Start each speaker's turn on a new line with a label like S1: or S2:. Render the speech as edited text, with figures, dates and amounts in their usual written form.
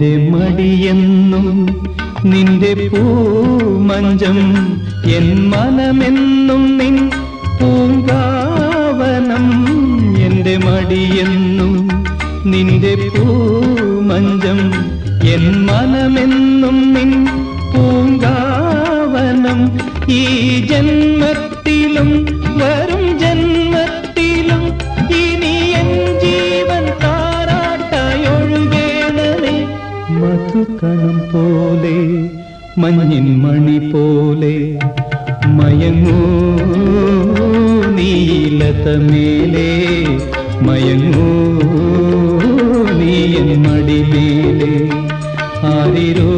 S1: എന്റെ മടിയെന്നും നിന്റെ പൂമഞ്ചം, എൻ മനമെന്നും നിൻ പൂങ്കാവനം. എന്റെ മടിയെന്നും നിന്റെ പൂമഞ്ചം, എൻ മനമെന്നും നിൻ പൂങ്കാവനം. ഈ ജന്മത്തിലും വരും ജന്മത്തിലും ഇനി എൻ ജീവൻ താരാട്ടായി ഒഴുകേണമേ. മധുകണം പോലെ മഞ്ഞിൻ മണി പോലെ മയങ്ങൂ നീലതമേലേ, മയങ്ങൂ നീ എൻ മടിമേലേ. ആരിരോ